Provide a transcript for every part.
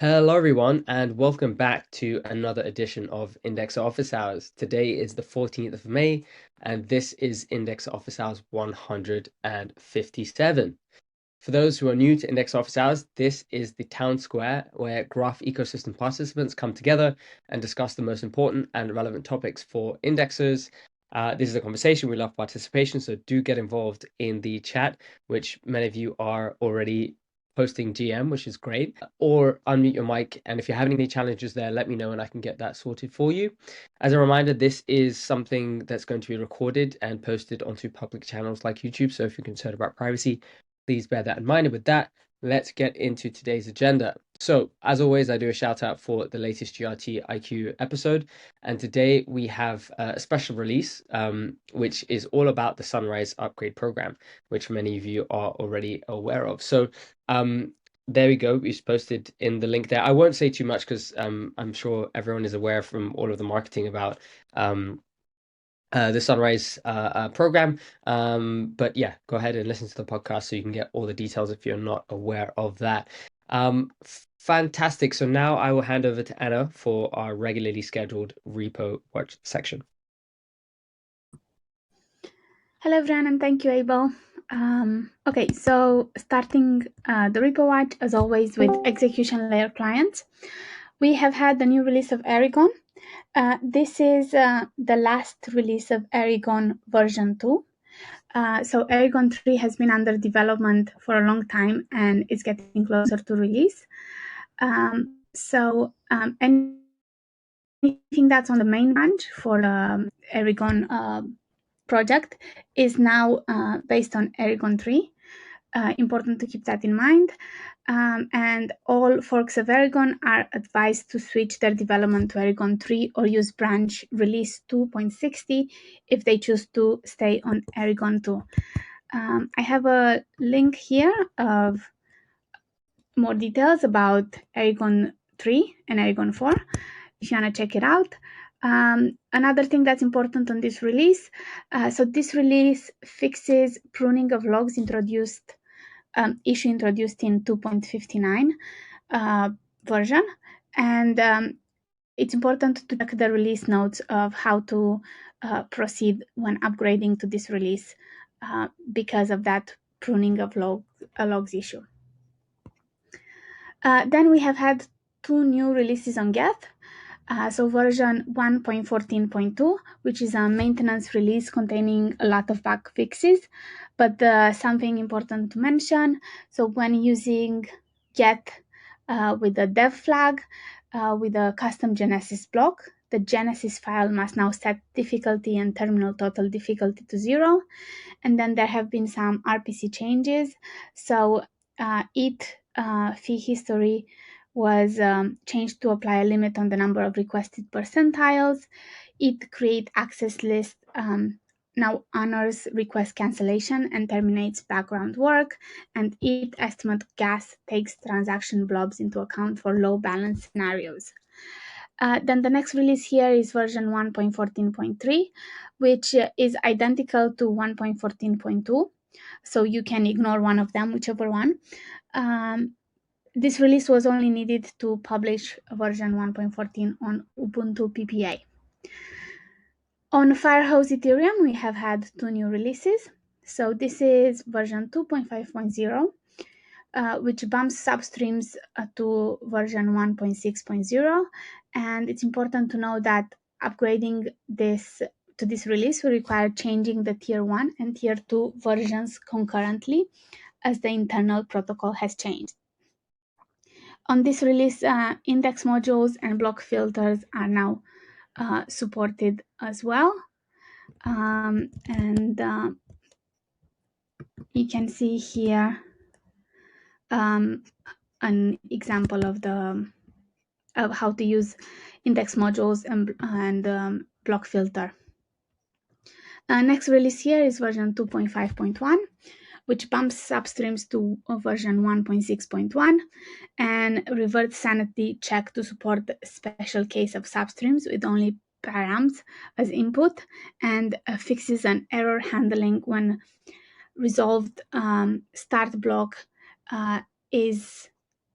Hello, everyone, and welcome back to another edition of Index Office Hours. Today is the 14th of May, and this is Index Office Hours 157. For those who are new to Index Office Hours, this is the town square where graph ecosystem participants come together and discuss the most important and relevant topics for indexers. This is a conversation. We love participation, so do get involved in the chat, which many of you are already posting GM, which is great, or unmute your mic. And if you're having any challenges there, let me know and I can get that sorted for you. As a reminder, this is something that's going to be recorded and posted onto public channels like YouTube. So if you're concerned about privacy, please bear that in mind. And with that, let's get into today's agenda. So, as always, I do a shout out for the latest 𝗨𝗀𝗳𝗂𝗹 episode. And today we have a special release, which is all about the Sunrise Upgrade Program, which many of you are already aware of. So, there we go. It's posted in the link there. I won't say too much because I'm sure everyone is aware from all of the marketing about the Sunrise program. But yeah, go ahead and listen to the podcast so you can get all the details if you're not aware of that. Fantastic. So now I will hand over to Anna for our regularly scheduled repo watch section. Hello everyone, and thank you, Abel. Okay, so starting the repo watch as always with execution layer clients. We have had the new release of 𝗨𝗀𝗃𝗀𝗀. This is the last release of 𝗨𝗀𝗃𝗀𝗀 version 2. So 𝗨𝗀𝗃𝗀𝗃 3 has been under development for a long time and is getting closer to release. Anything that's on the main branch for the 𝗨𝗃𝗃𝗀𝗃 project is now based on 𝗨𝗃𝗃𝗀𝗃 3. Important to keep that in mind. And all forks of 𝗨𝗃𝗃 are advised to switch their development to 𝗨𝗃𝗃 3 or use branch release 2.60 if they choose to stay on 𝗨𝗃𝗃 2. I have a link here of more details about 𝗨𝗃𝗃 3 and 𝗨𝗃𝗃 4 if you want to check it out. Another thing that's important on this release, so this release fixes pruning of logs introduced, issue introduced in 2.59 version, and it's important to check the release notes of how to proceed when upgrading to this release because of that pruning of logs issue. Then we have had 2 new releases on Geth. So version 1.14.2, which is a maintenance release containing a lot of bug fixes, but something important to mention. So when using Geth with the dev flag, with a custom Genesis block, the Genesis file must now set difficulty and terminal total difficulty to 0. And then there have been some RPC changes. So it fee history was changed to apply a limit on the number of requested percentiles. It create access list now honors request cancellation and terminates background work, and it estimate gas takes transaction blobs into account for low balance scenarios. Then the next release here is version 1.14.3, which is identical to 1.14.2. So you can ignore one of them, whichever one. This release was only needed to publish version 1.14 on Ubuntu PPA. On Firehose Ethereum, we have had 2 new releases. So this is version 2.5.0, which bumps substreams to version 1.6.0. And it's important to know that upgrading this to this release will require changing the tier 1 and tier 2 versions concurrently, as the internal protocol has changed. On this release, index modules and block filters are now supported as well. You can see here an example of how to use index modules and block filter. Next release here is version 2.5.1, which bumps substreams to version 1.6.1 and reverts sanity check to support a special case of substreams with only params as input, and fixes an error handling when resolved start block is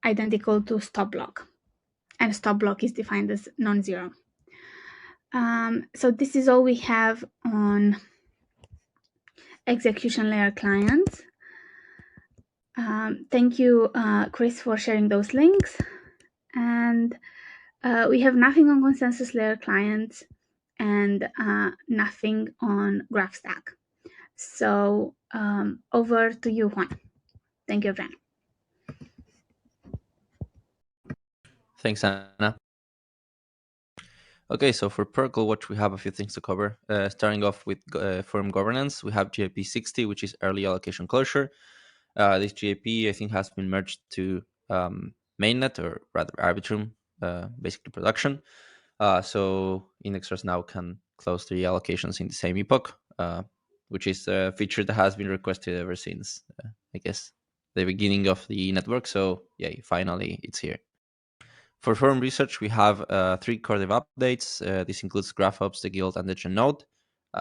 identical to stop block. and stop block is defined as non-zero. So this is all we have on execution layer clients. Thank you, Chris, for sharing those links. And we have nothing on consensus layer clients and nothing on GraphStack. So over to you, Juan. Thank you, everyone. Thanks, Anna. Okay, so for Protocol Watch, we have a few things to cover. Starting off with firm governance, we have GAP60, which is early allocation closure. This GAP, I think, has been merged to mainnet, or rather Arbitrum, basically production. So indexers now can close the allocations in the same epoch, which is a feature that has been requested ever since, I guess, the beginning of the network. So yeah, finally it's here. For firm research, we have 3 core dev updates. This includes GraphOps, the Guild, and the Genode.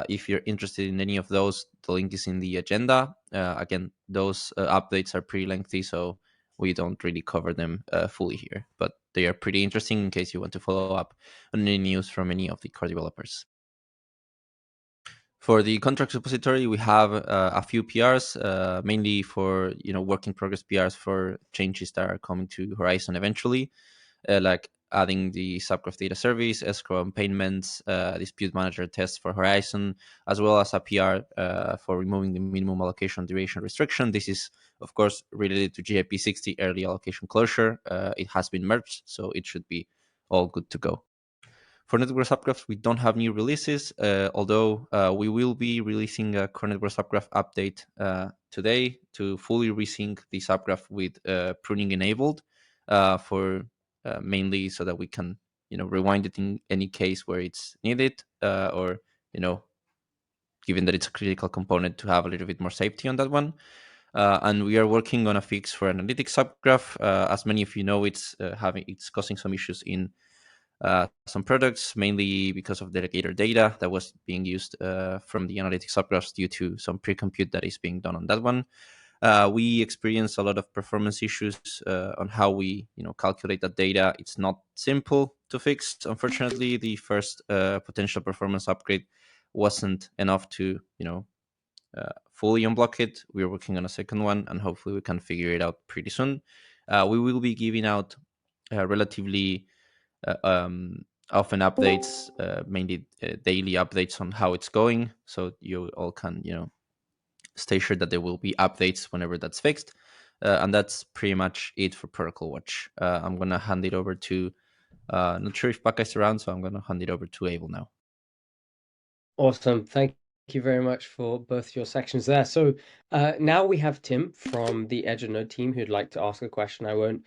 If you're interested in any of those, the link is in the agenda. Again, those updates are pretty lengthy, so we don't really cover them fully here, but they are pretty interesting in case you want to follow up on any news from any of the core developers. For the contract repository, we have a few PRs, mainly for work in progress PRs for changes that are coming to Horizon eventually. Like adding the subgraph data service, escrow and payments, dispute manager tests for Horizon, as well as a PR for removing the minimum allocation duration restriction. This is, of course, related to GAP60 early allocation closure. It has been merged, so it should be all good to go. For network subgraphs, we don't have new releases, although we will be releasing a core network subgraph update today to fully resync the subgraph with pruning enabled for mainly so that we can rewind it in any case where it's needed, or given that it's a critical component, to have a little bit more safety on that one. And we are working on a fix for analytics subgraph. As many of you know, it's causing some issues in some products, mainly because of delegator data that was being used from the analytics subgraphs due to some pre-compute that is being done on that one. We experience a lot of performance issues on how we calculate that data. It's not simple to fix. Unfortunately, the first potential performance upgrade wasn't enough to fully unblock it. We're working on a second one, and hopefully we can figure it out pretty soon. We will be giving out relatively often updates, mainly daily updates on how it's going, so you all can stay sure that there will be updates whenever that's fixed. And that's pretty much it for Protocol Watch. I'm gonna hand it over to not sure if Paka is around, so I'm gonna hand it over to Abel now. Awesome. Thank you very much for both your sections there. So now we have Tim from the Edge and Node team who'd like to ask a question. I won't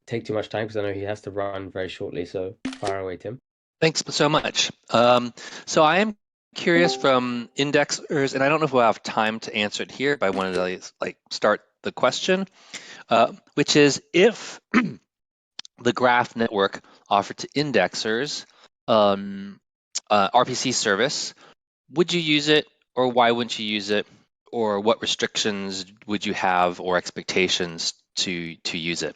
take too much time because I know he has to run very shortly. So fire away, Tim. Thanks so much. So I am curious from indexers, and I don't know if we'll have time to answer it here, but I wanted to start the question, which is if the graph network offered to indexers RPC service, would you use it, or why wouldn't you use it, or what restrictions would you have or expectations to use it?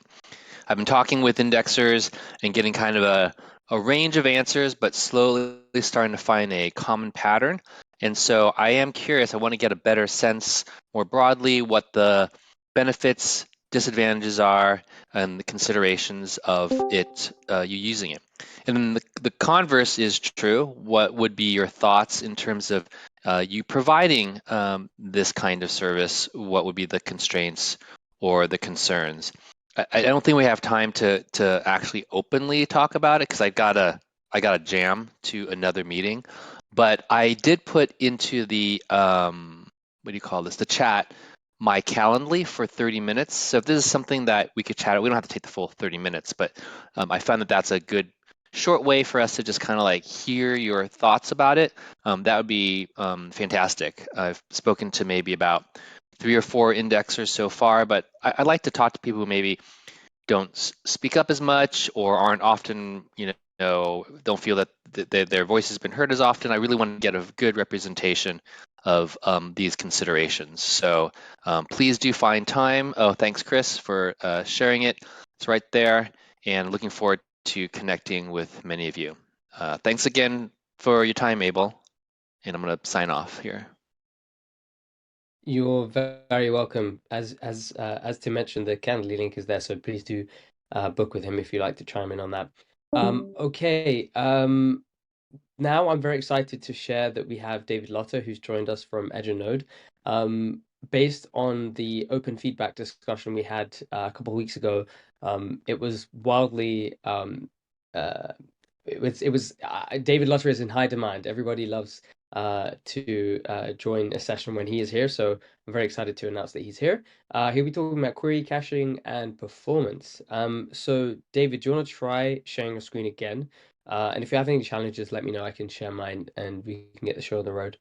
I've been talking with indexers and getting kind of a range of answers, but slowly starting to find a common pattern. And so I am curious, I want to get a better sense more broadly what the benefits, disadvantages are, and the considerations of it, you using it. And then the converse is true. What would be your thoughts in terms of you providing this kind of service? What would be the constraints or the concerns? I don't think we have time to actually openly talk about it because I got a jam to another meeting. But I did put into the what do you call this? The chat, my Calendly for 30 minutes. So if this is something that we could chat, we don't have to take the full 30 minutes, but I found that that's a good short way for us to just kind of like hear your thoughts about it. That would be fantastic. I've spoken to maybe about 3 or 4 indexers so far, but I'd like to talk to people who maybe don't speak up as much or aren't often, don't feel that their voice has been heard as often. I really want to get a good representation of these considerations. So please do find time. Oh, thanks, Chris, for sharing it. It's right there, and looking forward to connecting with many of you. Thanks again for your time, 𝗨𝗀, and I'm going to sign off here. You're very welcome. As Tim mentioned, the Calendly link is there, so please do book with him if you'd like to chime in on that. Okay. Now I'm very excited to share that we have David Lotter, who's joined us from Edge&Node. Based on the open feedback discussion we had a couple of weeks ago, it was wildly David Lotter is in high demand. Everybody loves to join a session when he is here, so I'm very excited to announce that he's here. He'll be talking about query caching and performance. So David, do you want to try sharing your screen again? And if you have any challenges, let me know. I can share mine and we can get the show on the road.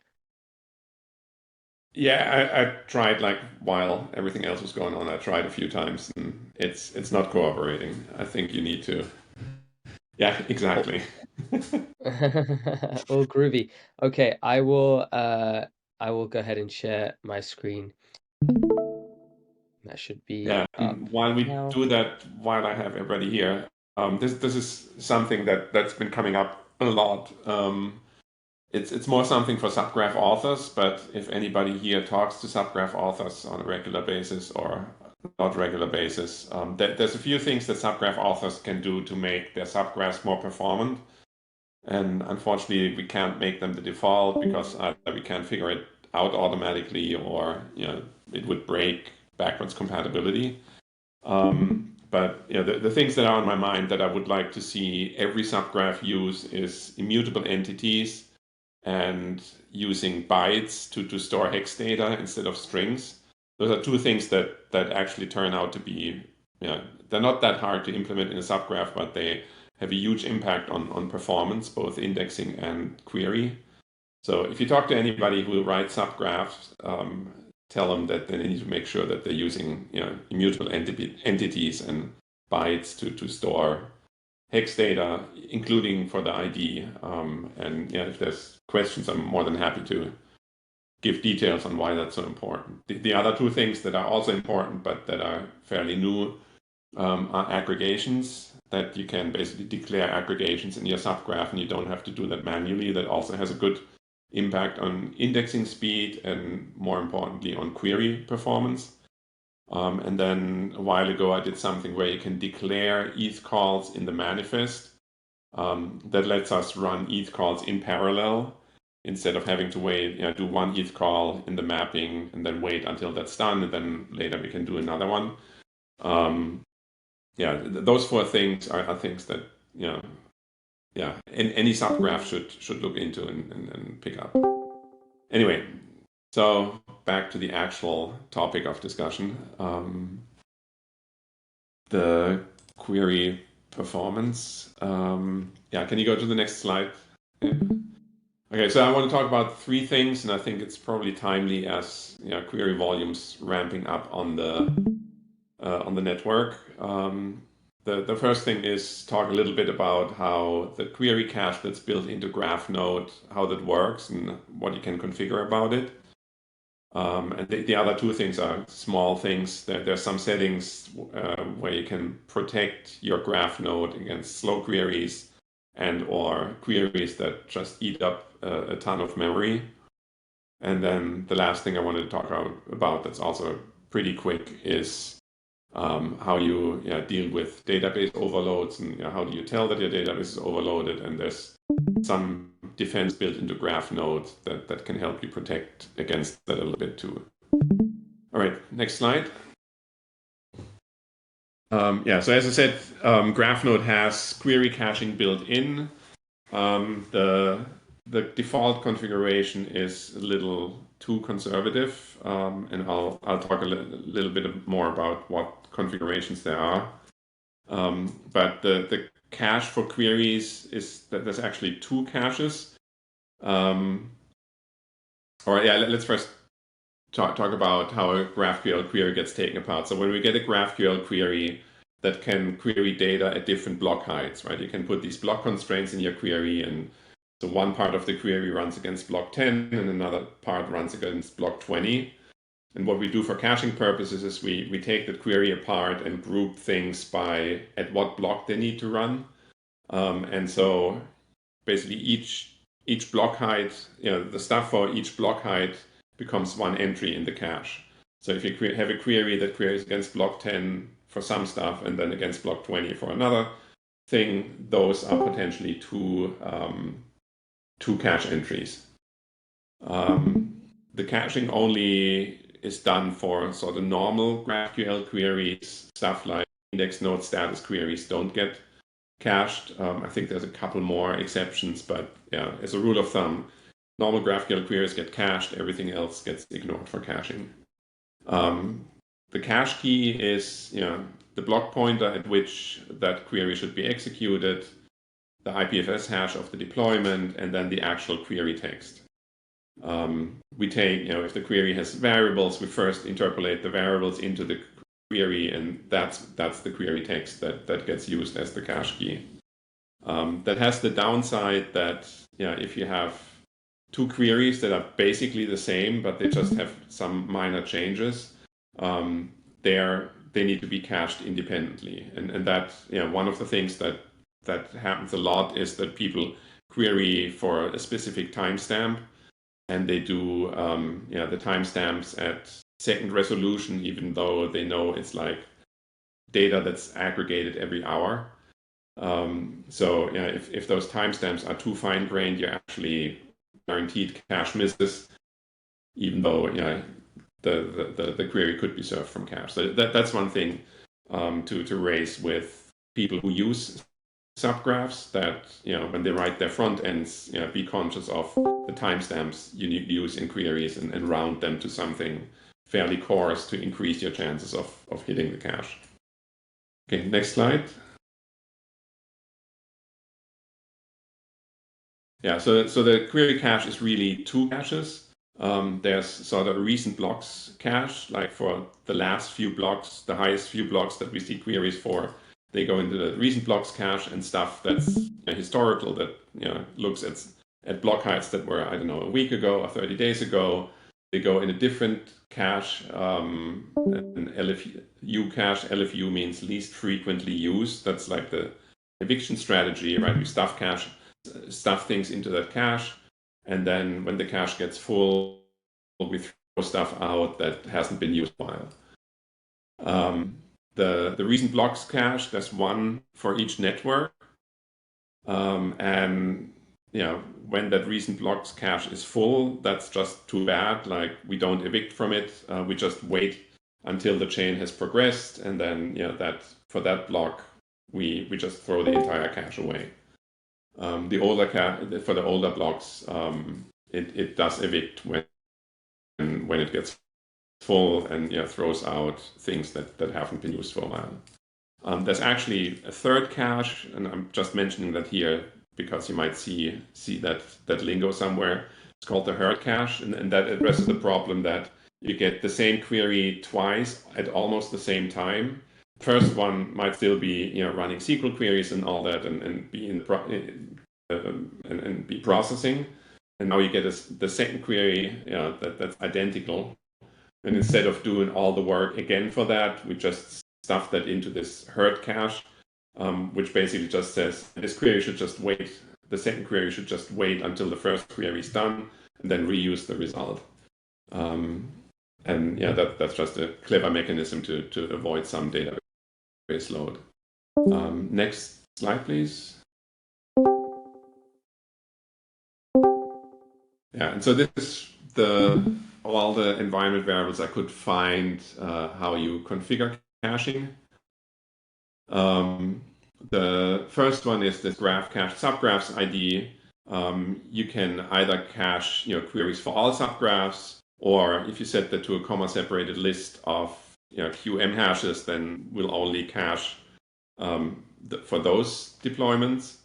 Yeah, I tried, like, while everything else was going on. I tried a few times and it's not cooperating. I think you need to. Yeah, exactly. All groovy. Okay, I will go ahead and share my screen. That should be while we now. do that, while I have everybody here, this is something that's been coming up a lot. It's more something for subgraph authors, but if anybody here talks to subgraph authors on a regular basis or not regular basis, there's a few things that subgraph authors can do to make their subgraphs more performant. And unfortunately, we can't make them the default because either we can't figure it out automatically, or it would break backwards compatibility. But the things that are on my mind that I would like to see every subgraph use is immutable entities and using bytes to store hex data instead of strings. Those are two things that actually turn out to be, they're not that hard to implement in a subgraph, but they have a huge impact on performance, both indexing and query. So if you talk to anybody who writes subgraphs, tell them that they need to make sure that they're using immutable entities and bytes to store hex data, including for the ID. And if there's questions, I'm more than happy to give details on why that's so important. The other two things that are also important, but that are fairly new, are aggregations, that you can basically declare aggregations in your subgraph and you don't have to do that manually. That also has a good impact on indexing speed and, more importantly, on query performance. And then a while ago, I did something where you can declare ETH calls in the manifest. That lets us run ETH calls in parallel instead of having to wait, do one ETH call in the mapping and then wait until that's done, and then later we can do another one. Those four things are things that any subgraph should look into and pick up. Anyway, so back to the actual topic of discussion, the query performance. Can you go to the next slide? Yeah. Okay, so I want to talk about three things, and I think it's probably timely as query volumes ramping up on the network. The first thing is talk a little bit about how the query cache that's built into GraphNode, how that works and what you can configure about it. And the other two things are small things. There's some settings where you can protect your GraphNode against slow queries and or queries that just eat up a ton of memory. And then the last thing I wanted to talk about that's also pretty quick is how you deal with database overloads, and how do you tell that your database is overloaded. And there's some defense built into GraphNode that can help you protect against that a little bit too. All right, next slide. So as I said, GraphNode has query caching built in. The default configuration is a little too conservative, and I'll talk a little bit more about what configurations there are. But the cache for queries is that there's actually two caches. Let's first talk about how a GraphQL query gets taken apart. So when we get a GraphQL query that can query data at different block heights, right? You can put these block constraints in your query, and so one part of the query runs against block 10 and another part runs against block 20. And what we do for caching purposes is we take the query apart and group things by at what block they need to run. And so basically each block height, the stuff for each block height becomes one entry in the cache. So if you have a query that queries against block 10 for some stuff and then against block 20 for another thing, those are potentially two cache entries. The caching only is done for sort of normal GraphQL queries. Stuff like index node status queries don't get cached. I think there's a couple more exceptions, but yeah, as a rule of thumb, normal GraphQL queries get cached, everything else gets ignored for caching. The cache key is the block pointer at which that query should be executed, the IPFS hash of the deployment, and then the actual query text. We take, if the query has variables, we first interpolate the variables into the query, and that's the query text that gets used as the cache key. That has the downside that if you have two queries that are basically the same, but they just have some minor changes, they need to be cached independently. And that one of the things that happens a lot is that people query for a specific timestamp, and they do the timestamps at second resolution, even though they know it's like data that's aggregated every hour. So if those timestamps are too fine-grained, you're actually guaranteed cache misses, even though the query could be served from cache. So that's one thing to raise with people who use subgraphs, that when they write their front ends, be conscious of the timestamps you need to use in queries and round them to something fairly coarse to increase your chances of hitting the cache. Okay, next slide. Yeah, so the query cache is really two caches. There's sort of a recent blocks cache, like for the last few blocks, the highest few blocks that we see queries for, they go into the recent blocks cache, and stuff that's historical, that looks at block heights that were, I don't know, a week ago or 30 days ago, they go in a different cache, an LFU cache. LFU means least frequently used. That's like the eviction strategy, right? We stuff things into that cache, and then when the cache gets full, we throw stuff out that hasn't been used in a while. The recent blocks cache, there's one for each network, and when that recent blocks cache is full, that's just too bad. Like, we don't evict from it, we just wait until the chain has progressed, and then that for that block we just throw the entire cache away. For the older blocks, it does evict when it gets full, and throws out things that haven't been used for a while. There's actually a third cache, and I'm just mentioning that here because you might see that lingo somewhere. It's called the herd cache, and that addresses the problem that you get the same query twice at almost the same time. First one might still be running SQL queries and all that, and be and be processing, and now you get the second query that's identical, and instead of doing all the work again for that, we just stuff that into this herd cache, which basically just says this query should just wait. The second query should just wait until the first query is done, and then reuse the result. And that's just a clever mechanism to avoid some database load. Next slide, please. Yeah, and so this is all the environment variables I could find how you configure caching. The first one is this graph cache subgraphs ID. You can either cache queries for all subgraphs, or if you set that to a comma-separated list of QM hashes, then we'll only cache for those deployments.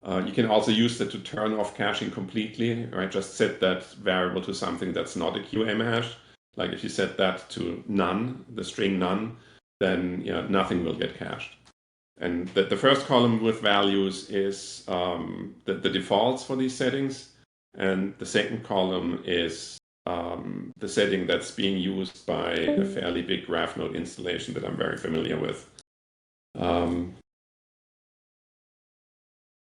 You can also use that to turn off caching completely, right? Just set that variable to something that's not a QM hash. Like if you set that to none, the string none, then nothing will get cached. And the first column with values is the defaults for these settings, and the second column is the setting that's being used by a fairly big graph node installation that I'm very familiar with.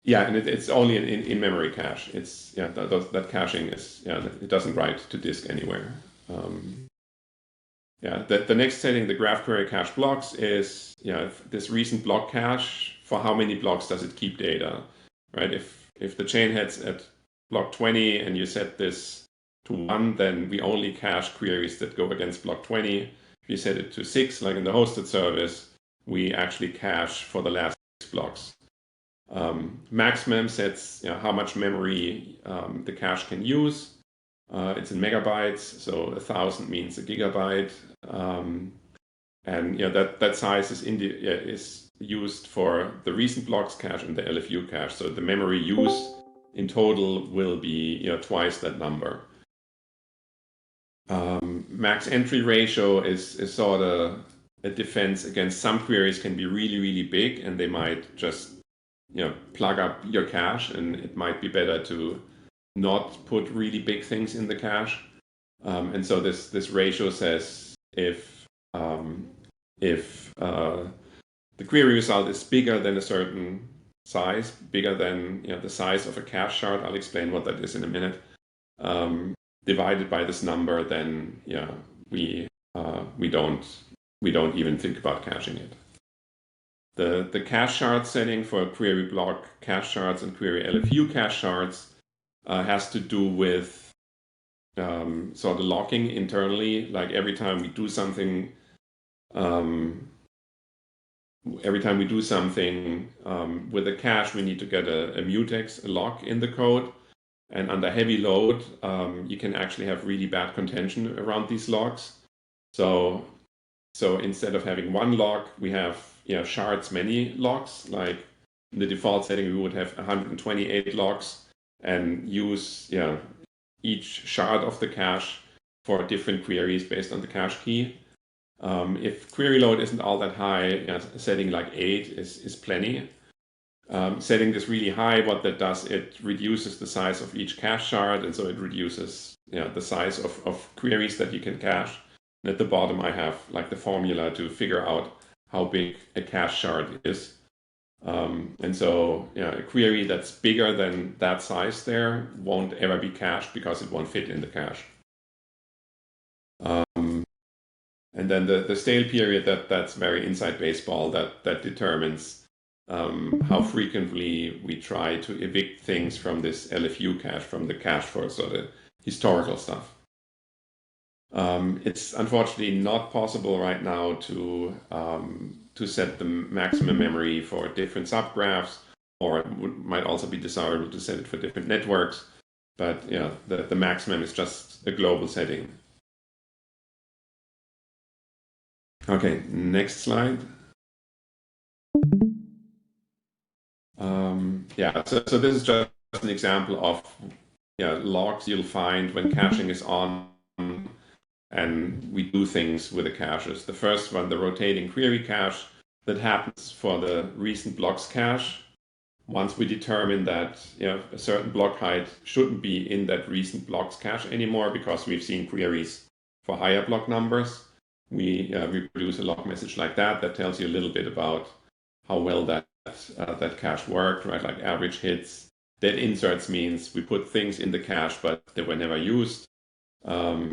Yeah, and it's only in memory cache. It's that caching is it doesn't write to disk anywhere. The next setting, the graph query cache blocks, is this recent block cache. For how many blocks does it keep data, right? If the chain heads at block 20 and you set this to 1, then we only cache queries that go against block 20. If you set it to 6, like in the hosted service, we actually cache for the last 6 blocks. Maxmem sets how much memory the cache can use. It's in megabytes, so 1,000 means a gigabyte, and that size is used for the recent blocks cache and the LFU cache. So the memory use in total will be twice that number. Max entry ratio is sort of a defense against some queries can be really, really big, and they might just plug up your cache, and it might be better to not put really big things in the cache. And so this ratio says if the query result is bigger than a certain size, bigger than the size of a cache shard, I'll explain what that is in a minute, divided by this number, then we don't even think about caching it. The cache shard setting for query block cache shards and query LFU cache shards has to do with sort of locking internally. Like every time we do something, with a cache, we need to get a mutex, a lock in the code. And under heavy load, you can actually have really bad contention around these locks. So instead of having one lock, we have shards many locks. Like in the default setting, we would have 128 locks and use each shard of the cache for different queries based on the cache key. If query load isn't all that high, setting like 8 is plenty. Setting this really high, what that does, it reduces the size of each cache shard, and so it reduces the size of queries that you can cache. And at the bottom, I have like the formula to figure out how big a cache shard is. And so a query that's bigger than that size there won't ever be cached because it won't fit in the cache. And then the stale period, that's very inside baseball, that determines how frequently we try to evict things from this LFU cache, from the cache for sort of historical stuff. It's unfortunately not possible right now to set the maximum memory for different subgraphs, or it might also be desirable to set it for different networks. But the maximum is just a global setting. Okay, next slide. So this is just an example of logs you'll find when caching is on, and we do things with the caches. The first one, the rotating query cache, that happens for the recent blocks cache. Once we determine that a certain block height shouldn't be in that recent blocks cache anymore because we've seen queries for higher block numbers, we produce a log message like that tells you a little bit about how well that cache worked, right? Like average hits. Dead inserts means we put things in the cache, but they were never used. So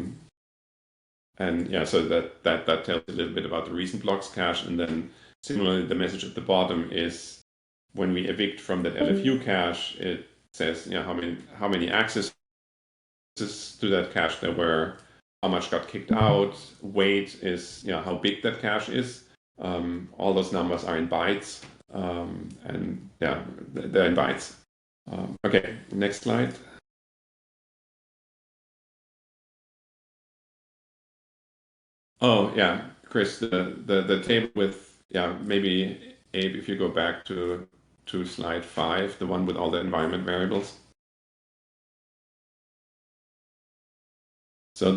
that tells a little bit about the recent blocks cache. And then similarly, the message at the bottom is when we evict from that LFU cache, it says how many accesses to that cache there were, how much got kicked out. Weight is how big that cache is. All those numbers are in bytes, and they're in bytes. Okay, next slide. Oh yeah, Chris, the table with maybe Abe, if you go back to slide 5, the one with all the environment variables. So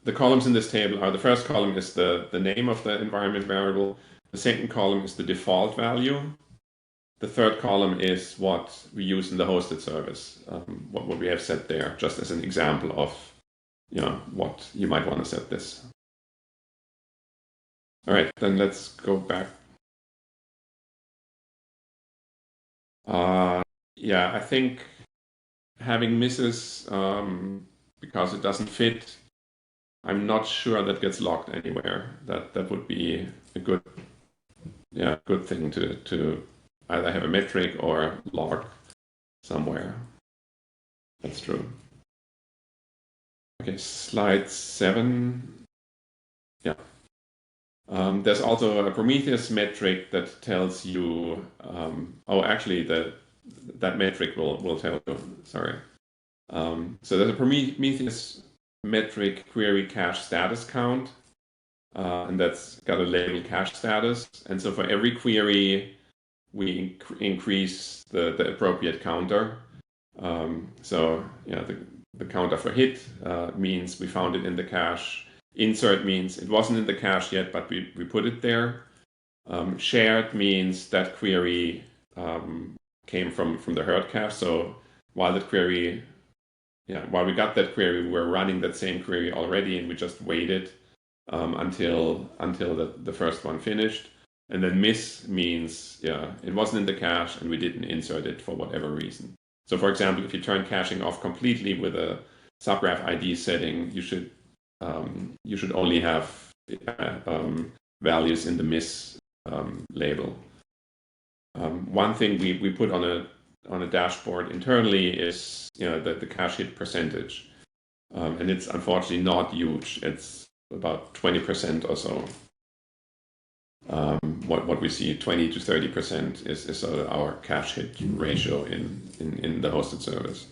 the columns in this table are, the first column is the name of the environment variable. The second column is the default value. The third column is what we use in the hosted service, what we have set there, just as an example of what you might want to set this. All right, then let's go back. yeah, I think having misses because it doesn't fit, I'm not sure that gets logged anywhere. That would be a good thing to either have a metric or log somewhere. That's true. Okay, slide 7. Yeah. There's also a Prometheus metric that tells you, actually that metric will tell you, sorry. So there's a Prometheus metric query cache status count, and that's got a label cache status. And so for every query, we increase the appropriate counter. So the counter for hit means we found it in the cache. Insert means it wasn't in the cache yet, but we put it there. Shared means that query came from the herd cache. So while that query, while we got that query, we were running that same query already, and we just waited until the first one finished. And then miss means it wasn't in the cache and we didn't insert it for whatever reason. So for example, if you turn caching off completely with a subgraph ID setting, you should only have values in the miss label. One thing we put on a dashboard internally is the cache hit percentage, and it's unfortunately not huge. It's about 20% or so. What we see, 20 to 30% is sort of our cache hit ratio in the hosted service.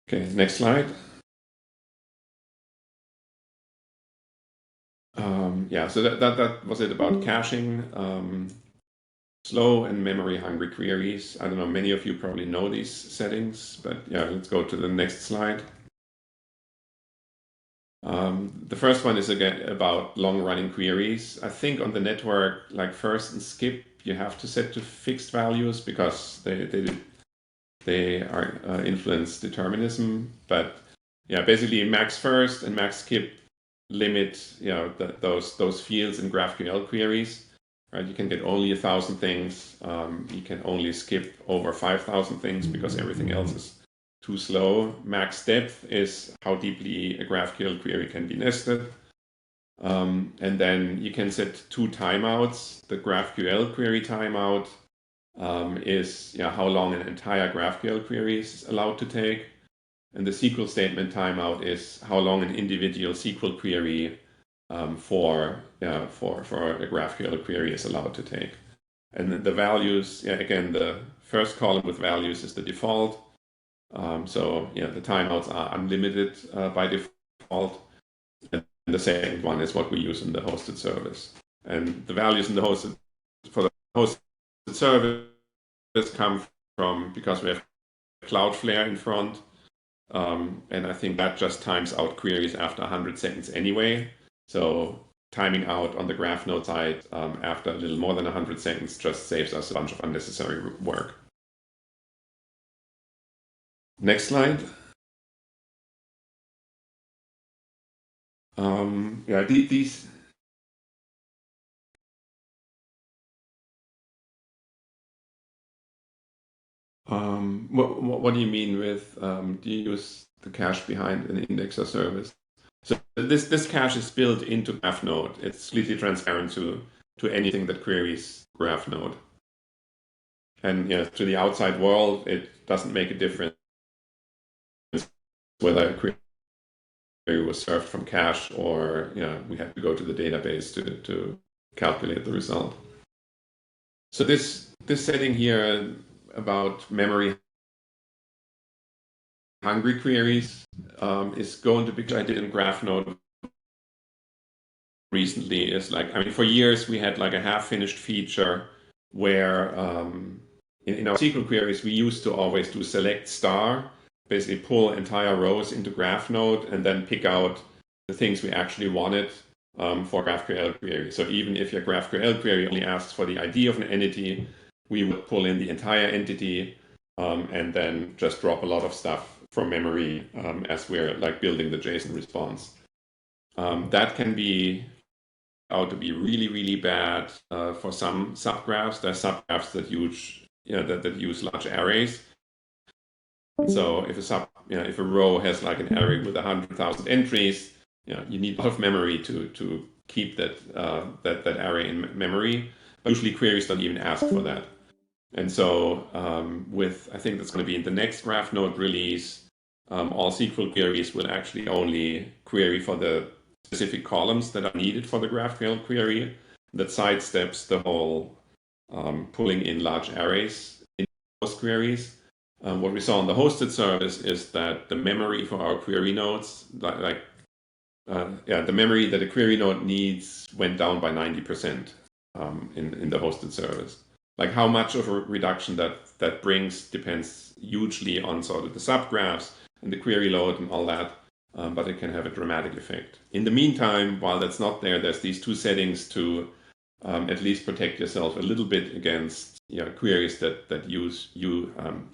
Okay, next slide. So that was it about caching. Slow and memory hungry queries. I don't know, many of you probably know these settings, but let's go to the next slide. The first one is again about long-running queries. I think on the network, like first and skip, you have to set to fixed values because they are influence determinism. But basically max first and max skip limit those fields in GraphQL queries. Right? You can get only 1,000 things. You can only skip over 5,000 things because everything else is too slow. Max depth is how deeply a GraphQL query can be nested. And then you can set 2 timeouts. The GraphQL query timeout is how long an entire GraphQL query is allowed to take. And the SQL statement timeout is how long an individual SQL query for a GraphQL query is allowed to take. And the values, again, the first column with values is the default. So the timeouts are unlimited by default. And the second one is what we use in the hosted service. And the values in the hosted service come from, because we have Cloudflare in front. And I think that just times out queries after 100 seconds anyway. So timing out on the graph node side after a little more than 100 seconds just saves us a bunch of unnecessary work. Next slide. These. What do you mean with do you use the cache behind an indexer service? So this cache is built into graph node. It's completely transparent to anything that queries graph node. And to the outside world, it doesn't make a difference whether a query was served from cache or we had to go to the database to calculate the result. So this setting here about memory hungry queries is going to be, I did in graph node recently, is for years we had like a half-finished feature where in our SQL queries we used to always do select star, basically pull entire rows into graph node and then pick out the things we actually wanted for GraphQL query. So even if your GraphQL query only asks for the ID of an entity, we would pull in the entire entity and then just drop a lot of stuff from memory as we're building the JSON response. That can be out to be really, really bad for some subgraphs. There are subgraphs that use that use large arrays. So if a row has like an array with 100,000 entries, you need a lot of memory to keep that array in memory. But usually queries don't even ask for that. And so I think that's going to be in the next graph node release, all SQL queries will actually only query for the specific columns that are needed for the GraphQL query. That sidesteps the whole pulling in large arrays in those queries. What we saw on the hosted service is that the memory for our query nodes, the memory that a query node needs went down by 90% in the hosted service. Like how much of a reduction that brings depends hugely on sort of the subgraphs and the query load and all that, but it can have a dramatic effect. In the meantime, while that's not there, there's these two settings to at least protect yourself a little bit against queries that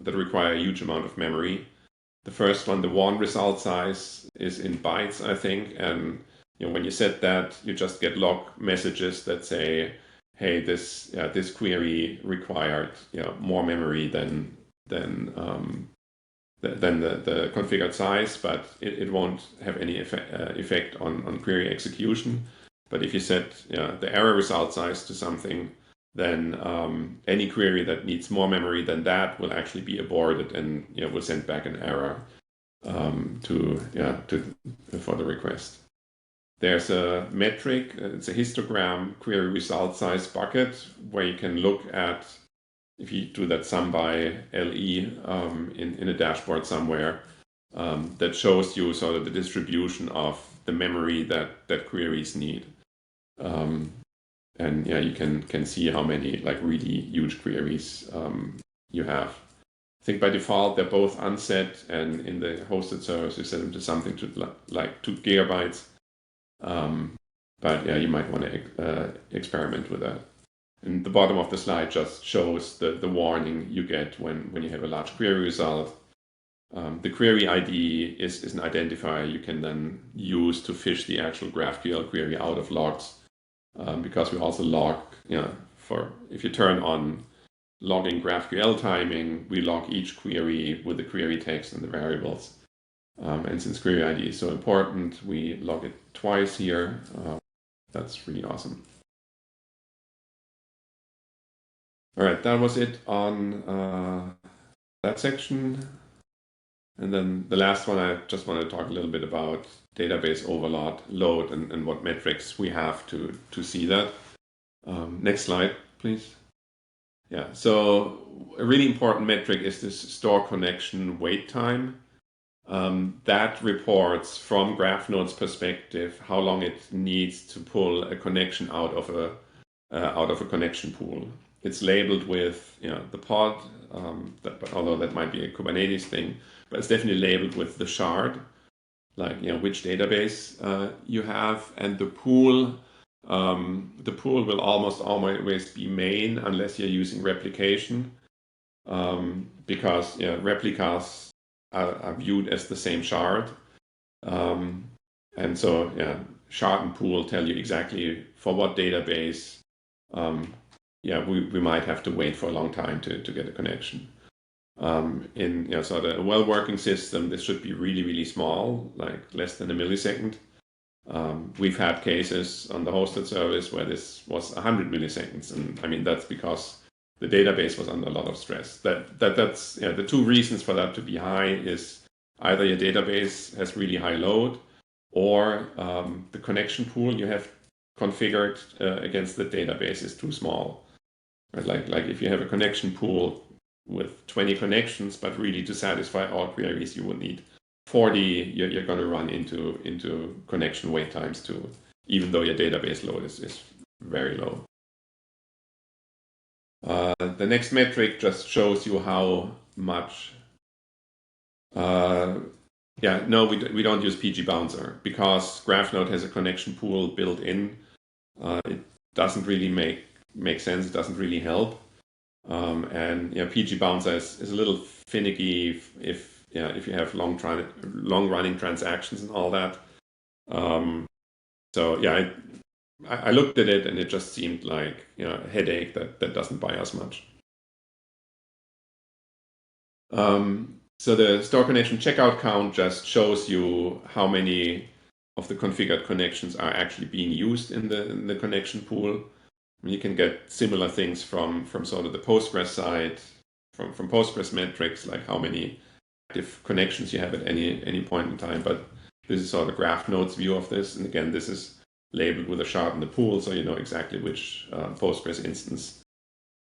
require a huge amount of memory. The first one, the warn result size, is in bytes, I think, and when you set that, you just get log messages that say, hey, this query required more memory than the configured size, but it won't have any effect on query execution. But if you set the error result size to something, then any query that needs more memory than that will actually be aborted and will send back an error for the request. There's a metric, it's a histogram query result size bucket where you can look at, if you do that sum by LE in a dashboard somewhere, that shows you sort of the distribution of the memory that queries need. And you can see how many like really huge queries you have. I think by default they're both unset, and in the hosted service you set them to something to like 2 gigabytes. But you might want to experiment with that. And the bottom of the slide just shows the warning you get when you have a large query result. The query ID is an identifier you can then use to fish the actual GraphQL query out of logs, because we also log, if you turn on logging GraphQL timing, we log each query with the query text and the variables. And since query ID is so important, we log it twice here. That's really awesome. All right, that was it on that section. And then the last one, I just want to talk a little bit about database overload and what metrics we have to see that. Next slide, please. Yeah, so a really important metric is this store connection wait time. That reports from GraphNode's perspective how long it needs to pull a connection out of a connection pool. It's labeled with the pod, although that might be a Kubernetes thing, but it's definitely labeled with the shard, like which database you have, and the pool. The pool will almost always be main unless you're using replication, because replicas are viewed as the same shard. And so shard and pool tell you exactly for what database we might have to wait for a long time to get a connection. In sort of a well-working system, this should be really, really small, like less than a millisecond. We've had cases on the hosted service where this was 100 milliseconds, and I mean that's because the database was under a lot of stress. That's the two reasons for that to be high is either your database has really high load, or the connection pool you have configured against the database is too small. Right? Like if you have a connection pool with 20 connections, but really to satisfy all queries you would need 40, you're going to run into connection wait times too, even though your database load is very low. The next metric just shows you how much. We don't use PG Bouncer because GraphNode has a connection pool built in. It doesn't really make sense. It doesn't really help. And PG Bouncer is a little finicky if you have long-running transactions and all that. I looked at it and it just seemed like a headache that doesn't buy us much. So the store connection checkout count just shows you how many of the configured connections are actually being used in the connection pool. You can get similar things from sort of the Postgres side, from Postgres metrics, like how many active connections you have at any point in time. But this is sort of Graph Node's view of this. And again, this is labeled with a shard in the pool, so you know exactly which Postgres instance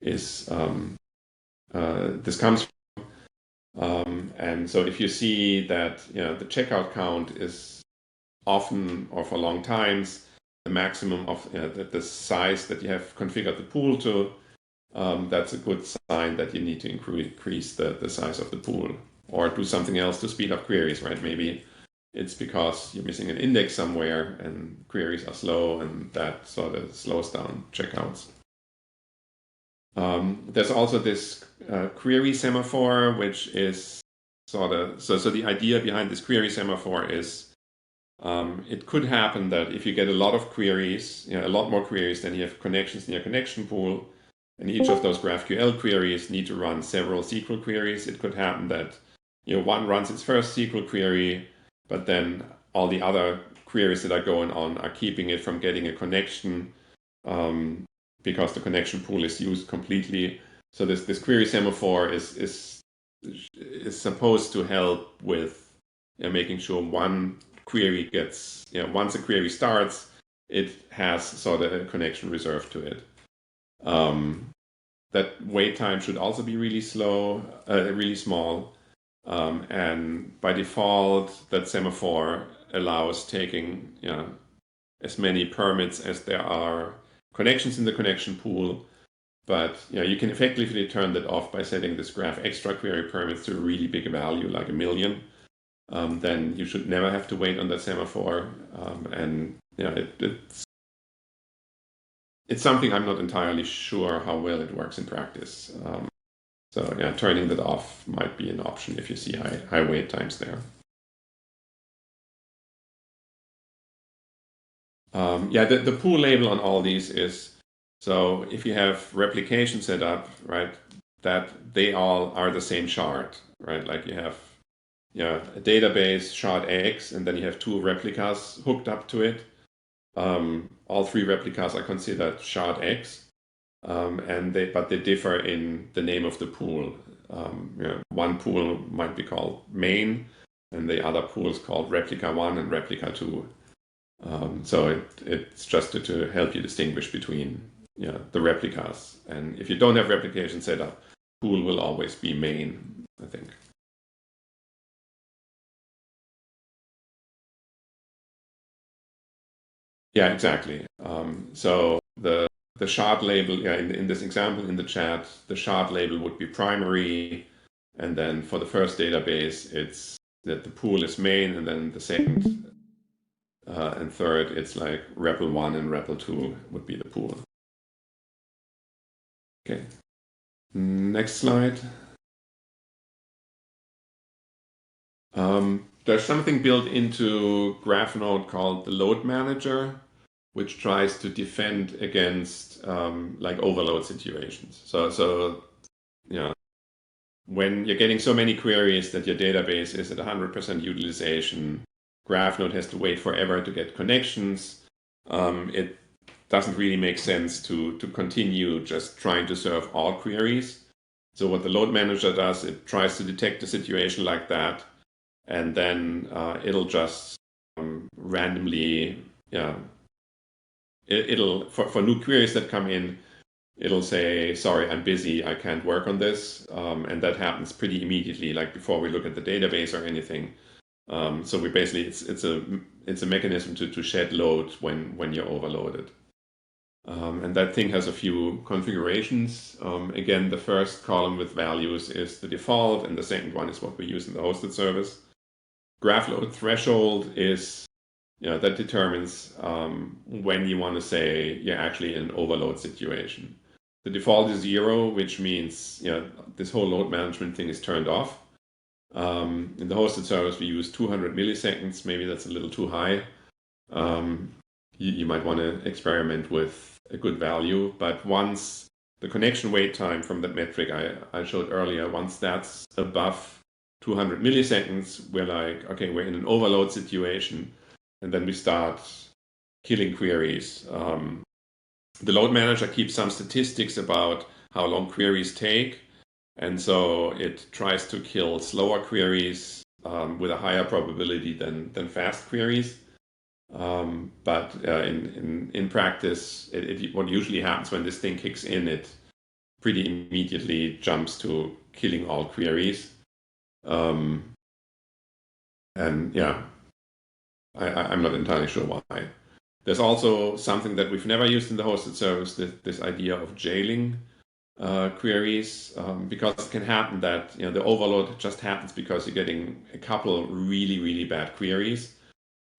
is this comes from. And so if you see that the checkout count is often or for long times the maximum of the size that you have configured the pool to, that's a good sign that you need to increase the size of the pool or do something else to speed up queries, right? Maybe it's because you're missing an index somewhere and queries are slow, and that sort of slows down checkouts. There's also this query semaphore, which is sort of, so the idea behind this query semaphore is it could happen that if you get a lot of queries, a lot more queries than you have connections in your connection pool, and each of those GraphQL queries need to run several SQL queries, it could happen that one runs its first SQL query, but then all the other queries that are going on are keeping it from getting a connection because the connection pool is used completely. So this query semaphore is supposed to help with making sure one query gets, once a query starts, it has sort of a connection reserved to it. That wait time should also be really slow, really small. And by default, that semaphore allows taking as many permits as there are connections in the connection pool. But you can effectively turn that off by setting this graph extra query permits to a really big value, like 1 million. Then you should never have to wait on that semaphore. And it's something I'm not entirely sure how well it works in practice. So turning that off might be an option if you see high wait times there. The pool label on all these is, so if you have replication set up, right, that they all are the same shard, right? Like you have a database shard X, and then you have 2 replicas hooked up to it. All 3 replicas are considered shard X. But they differ in the name of the pool. One pool might be called main, and the other pool is called replica 1 and replica 2. So it's just to help you distinguish between the replicas. And if you don't have replication set up, pool will always be main, I think. Yeah, exactly. So the shard label, in this example in the chat, the shard label would be primary, and then for the first database, it's that the pool is main, and then the second and third, it's like REPL 1 and REPL 2 would be the pool. Okay, next slide. There's something built into GraphNode called the load manager, which tries to defend against like overload situations. So when you're getting so many queries that your database is at 100% utilization, GraphNode has to wait forever to get connections. It doesn't really make sense to continue just trying to serve all queries. So what the load manager does, it tries to detect a situation like that, and then it'll just randomly, it'll for new queries that come in, it'll say, sorry, I'm busy, I can't work on this. And that happens pretty immediately, like before we look at the database or anything. So we basically, it's a mechanism to shed load when you're overloaded. And that thing has a few configurations. Again, the first column with values is the default, and the second one is what we use in the hosted service. Graph load threshold is, that determines when you want to say you're actually in an overload situation. The default is 0, which means this whole load management thing is turned off. In the hosted service, we use 200 milliseconds. Maybe that's a little too high. You might want to experiment with a good value, but once the connection wait time from that metric I showed earlier, once that's above 200 milliseconds, we're like, okay, we're in an overload situation, and then we start killing queries. The load manager keeps some statistics about how long queries take, and so it tries to kill slower queries with a higher probability than fast queries. But in practice, what usually happens when this thing kicks in, it pretty immediately jumps to killing all queries. And yeah, I'm not entirely sure why. There's also something that we've never used in the hosted service, this idea of jailing queries, because it can happen that the overload just happens because you're getting a couple really, really bad queries.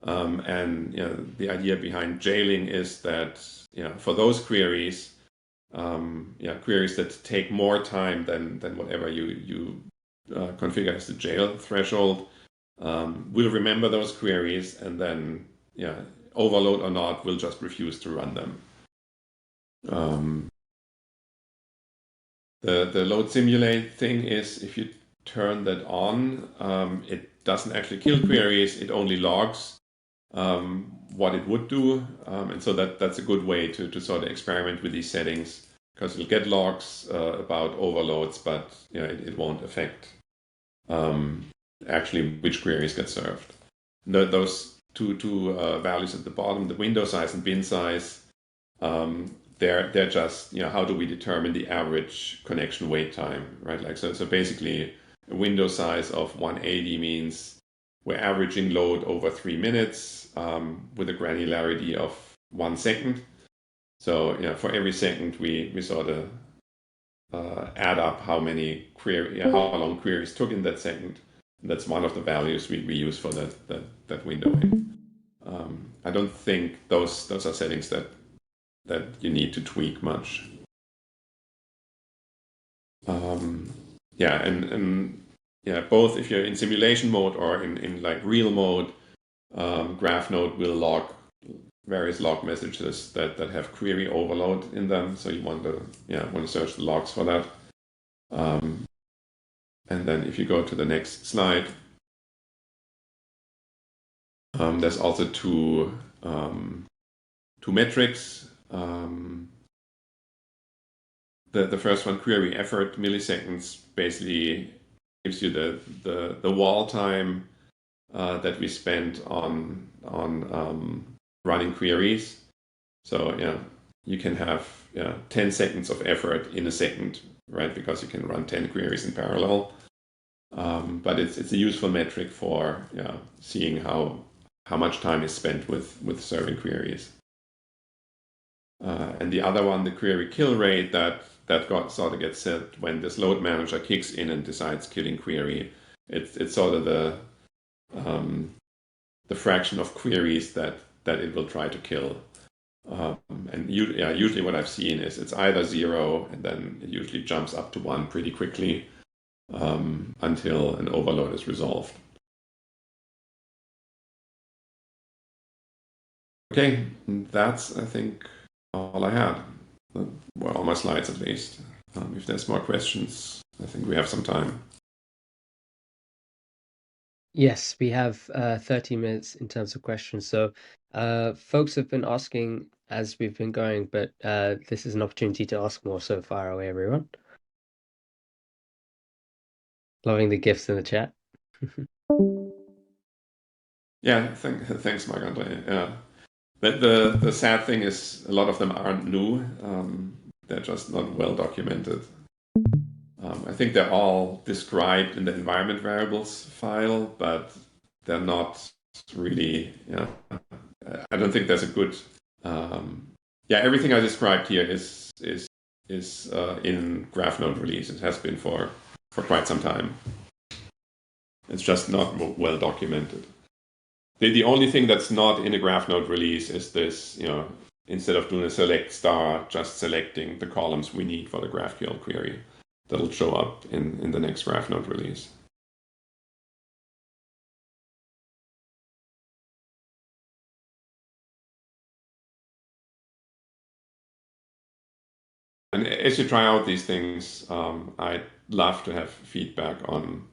And the idea behind jailing is that for those queries, queries that take more time than whatever you configure as the jail threshold, will remember those queries, and then overload or not, will just refuse to run them. The load simulate thing is, if you turn that on, it doesn't actually kill queries, it only logs what it would do, and so that's a good way to sort of experiment with these settings, because it'll get logs about overloads, but it won't affect actually which queries get served. Those two values at the bottom, the window size and bin size, they're just how do we determine the average connection wait time, right? Like so basically a window size of 180 means we're averaging load over 3 minutes with a granularity of 1 second. So for every second we sort of add up how long queries took in that second. And that's one of the values we use for that windowing. I don't think those are settings that you need to tweak much. Both if you're in simulation mode or in like real mode, GraphNode will log various log messages that have query overload in them. So you want to search the logs for that. And then if you go to the next slide, there's also two metrics. The first one, query effort milliseconds, basically gives you the wall time that we spent on running queries. So you can have 10 seconds of effort in a second, right? Because you can run 10 queries in parallel. But it's a useful metric for seeing how much time is spent with serving queries. And the other one, the query kill rate, that sort of gets set when this load manager kicks in and decides killing query. It's sort of the fraction of queries that it will try to kill. And usually what I've seen is it's either 0, and then it usually jumps up to 1 pretty quickly until an overload is resolved. Okay, that's, I think, all I had. Well, all my slides at least. If there's more questions, I think we have some time. Yes, we have 30 minutes in terms of questions. So folks have been asking as we've been going, but this is an opportunity to ask more, so fire away, everyone. Loving the gifts in the chat. Yeah, thanks, Marc-André. Yeah. But the sad thing is a lot of them aren't new. They're just not well documented. I think they're all described in the environment variables file, but they're not really, I don't think there's a good, everything I described here is in GraphNode release. It has been for quite some time. It's just not well documented. The only thing that's not in a GraphNode release is this, instead of doing a select star, just selecting the columns we need for the GraphQL query. That'll show up in the next GraphNode release. and as you try out these things, I'd love to have feedback on,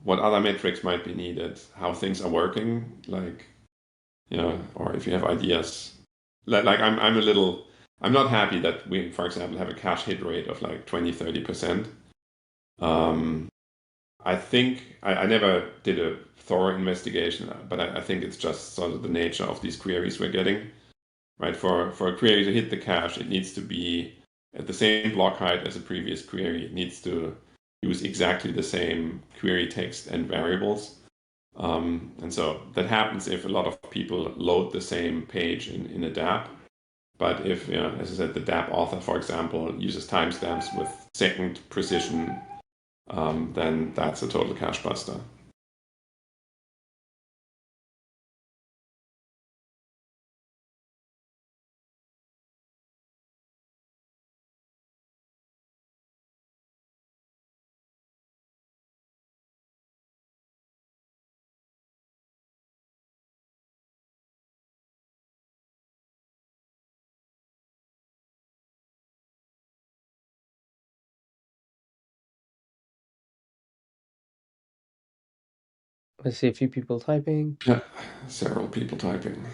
what other metrics might be needed, how things are working, like, or if you have ideas. Like I'm not happy that we, for example, have a cache hit rate of like 20-30%. I think I never did a thorough investigation, but I think it's just sort of the nature of these queries we're getting, right? For a query to hit the cache, it needs to be at the same block height as a previous query. It needs to use exactly the same query text and variables. And so that happens if a lot of people load the same page in a dApp. But if, as I said, the dApp author, for example, uses timestamps with second precision, then that's a total cache buster. I see a few people typing. Yeah, several people typing.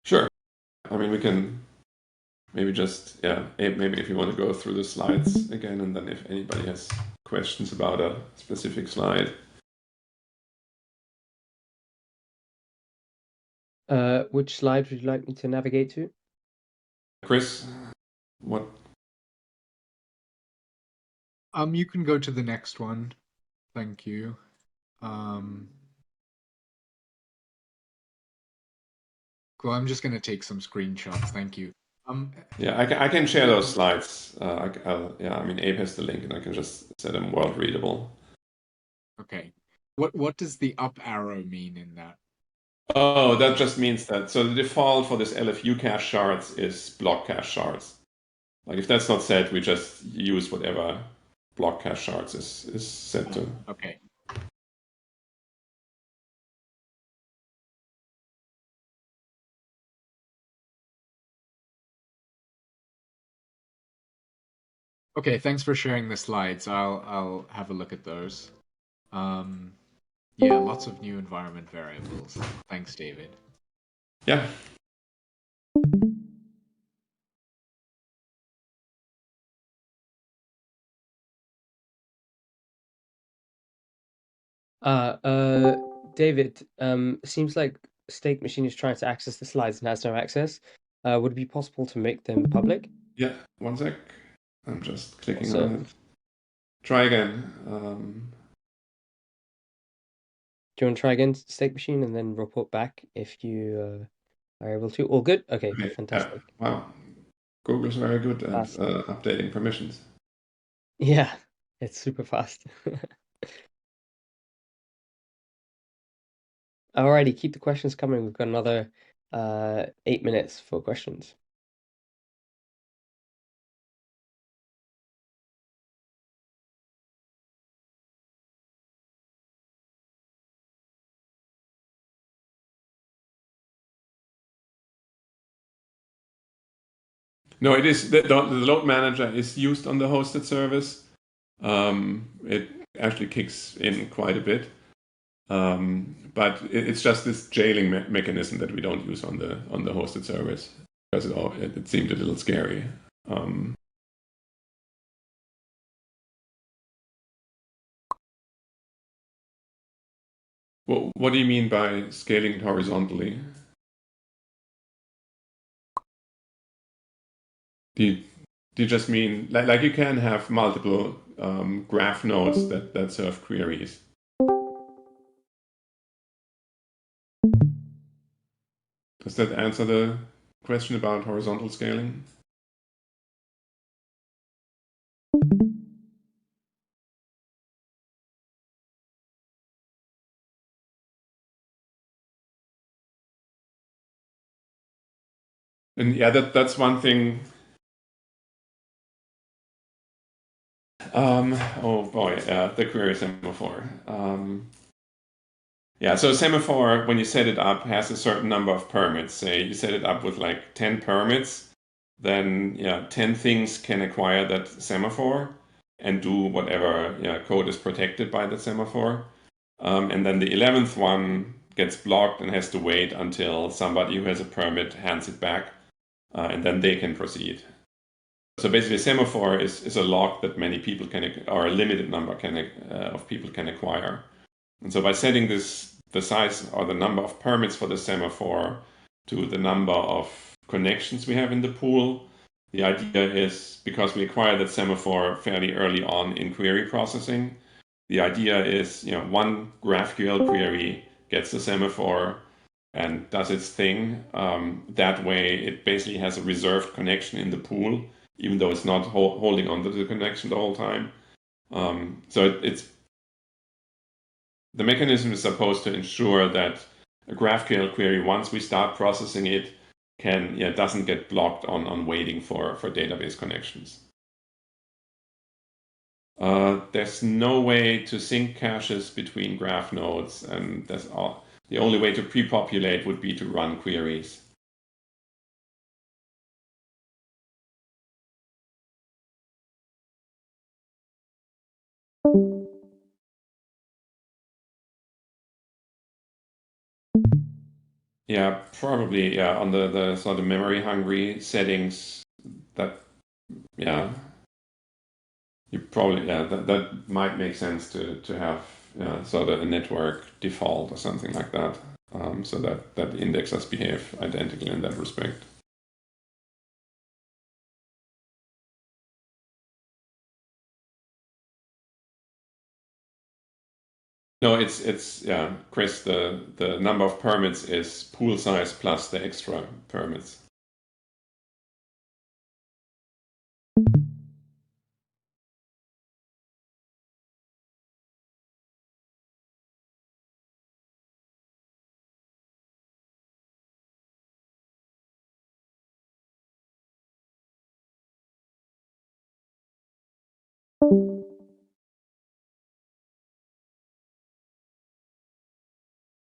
Sure. I mean, we can maybe just, maybe if you want to go through the slides again, and then if anybody has questions about a specific slide. Which slide would you like me to navigate to? Chris, what? You can go to the next one. Thank you. Cool. I'm just going to take some screenshots. Thank you. Yeah, I can share those slides. I mean, Abe has the link, and I can just set them world readable. Okay. What does the up arrow mean in that? Oh, that just means that. So the default for this LFU cache shards is block cache shards. Like if that's not set, we just use whatever block cache shards is set to. Okay. Okay, thanks for sharing the slides. I'll have a look at those. Yeah, lots of new environment variables. Thanks, David. Yeah. David, seems like Stake Machine is trying to access the slides and has no access. Would it be possible to make them public? Yeah, one sec. I'm just clicking Awesome. on it. Try again. Do you want to try again, Stake Machine, and then report back if you are able to? All good? Okay, fantastic. Wow. Google's very good at Fast. updating permissions. Yeah, it's super fast. Alrighty, keep the questions coming. We've got another 8 minutes for questions. No, it is the load manager is used on the hosted service. It actually kicks in quite a bit, but it's just this jailing mechanism that we don't use on the hosted service because it seemed a little scary. What do you mean by scaling it horizontally? Do you just mean like you can have multiple graph nodes that serve queries? Does that answer the question about horizontal scaling? And yeah, that's one thing. Oh boy, the query semaphore. Yeah, so semaphore, when you set it up, has a certain number of permits. Say you set it up with like 10 permits, then 10 things can acquire that semaphore and do whatever code is protected by the semaphore. And then the 11th one gets blocked and has to wait until somebody who has a permit hands it back, and then they can proceed. So basically, a semaphore is a lock that many people can, or a limited number of people can acquire. And so by setting the size or the number of permits for the semaphore to the number of connections we have in the pool, the idea is, because we acquire that semaphore fairly early on in query processing, the idea is, one GraphQL query gets the semaphore and does its thing. That way, it basically has a reserved connection in the pool, even though it's not holding onto the connection the whole time. So the mechanism is supposed to ensure that a GraphQL query, once we start processing it, doesn't get blocked on waiting for database connections. There's no way to sync caches between graph nodes, and the only way to pre-populate would be to run queries. Yeah, probably. Yeah, on the sort of memory hungry settings, that you probably that might make sense to have sort of a network default or something like that, so that indexers behave identically in that respect. No, it's Chris. The number of permits is pool size plus the extra permits.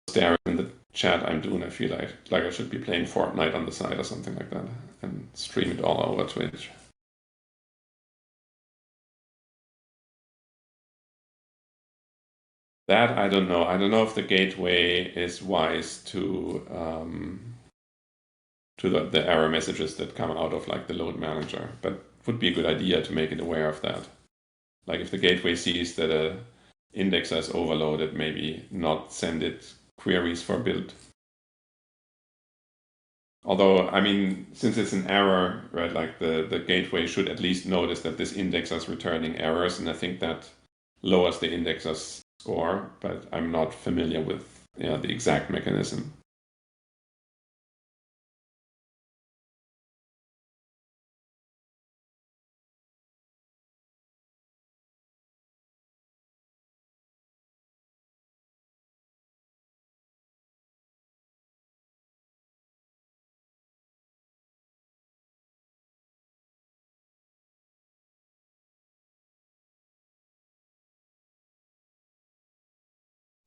Staring in the chat I'm doing, I feel like I should be playing Fortnite on the side or something like that and stream it all over Twitch. That I don't know. I don't know if the gateway is wise to the error messages that come out of like the load manager, but it would be a good idea to make it aware of that. Like if the gateway sees that a indexer is overloaded, maybe not send it queries for build. Although, I mean, since it's an error, right, like the gateway should at least notice that this indexer is returning errors, and I think that lowers the indexer's score, but I'm not familiar with the exact mechanism.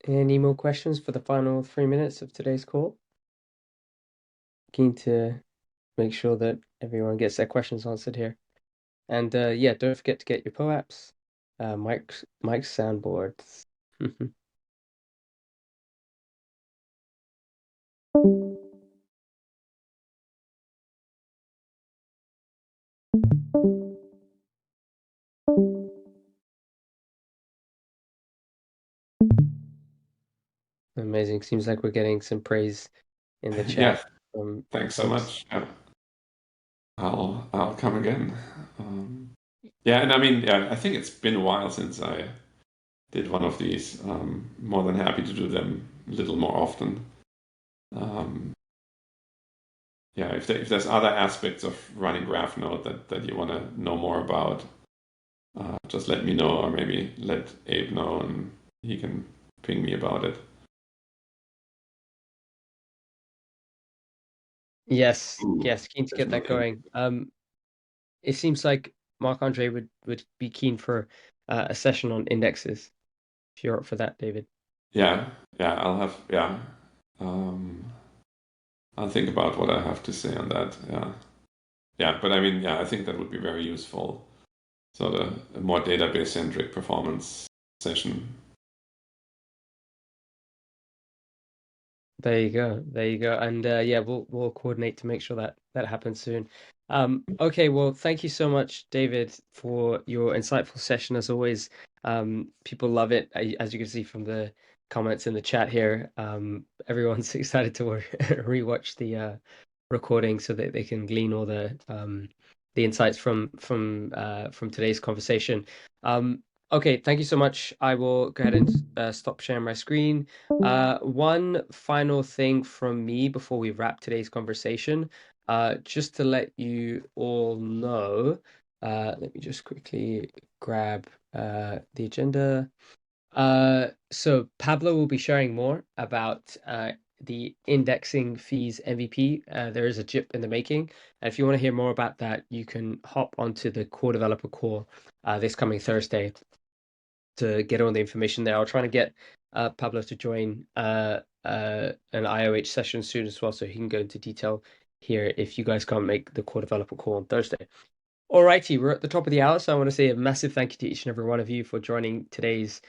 Any more questions for the final 3 minutes of today's call? Keen to make sure that everyone gets their questions answered here. And don't forget to get your POAPs, Mike's soundboards. Amazing. Seems like we're getting some praise in the chat. Thanks so much. Yeah. I'll come again. And I mean, I think it's been a while since I did one of these. More than happy to do them a little more often. If there's other aspects of running GraphNode that you want to know more about, just let me know, or maybe let Abe know, and he can ping me about it. Yes, Ooh, yes, keen to get that definitely. going. It seems like Marc-Andre would be keen for a session on indexes. If you're up for that, David. Yeah, Um, I'll think about what I have to say on that. Yeah, but I mean, yeah, I think that would be very useful. So a more database-centric performance session. There you go. There you go. And yeah, we'll coordinate to make sure that that happens soon. Okay, well, thank you so much, David, for your insightful session as always. People love it, as you can see from the comments in the chat here. Everyone's excited to rewatch the recording so that they can glean all the insights from today's conversation. Okay, thank you so much. I will go ahead and stop sharing my screen. One final thing from me before we wrap today's conversation, just to let you all know, let me just quickly grab the agenda. So Pablo will be sharing more about the indexing fees MVP. There is a JIP in the making. And if you want to hear more about that, you can hop onto the core developer call this coming Thursday to get all the information there. I'll try to get Pablo to join an IOH session soon as well, so he can go into detail here if you guys can't make the core developer call on Thursday. Alrighty, we're at the top of the hour, so I want to say a massive thank you to each and every one of you for joining today's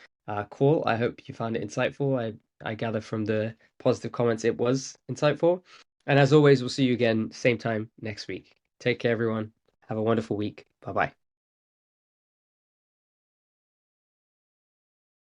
call. I hope you found it insightful. I gather from the positive comments it was insightful. And as always, we'll see you again same time next week. Take care, everyone. Have a wonderful week. Bye-bye.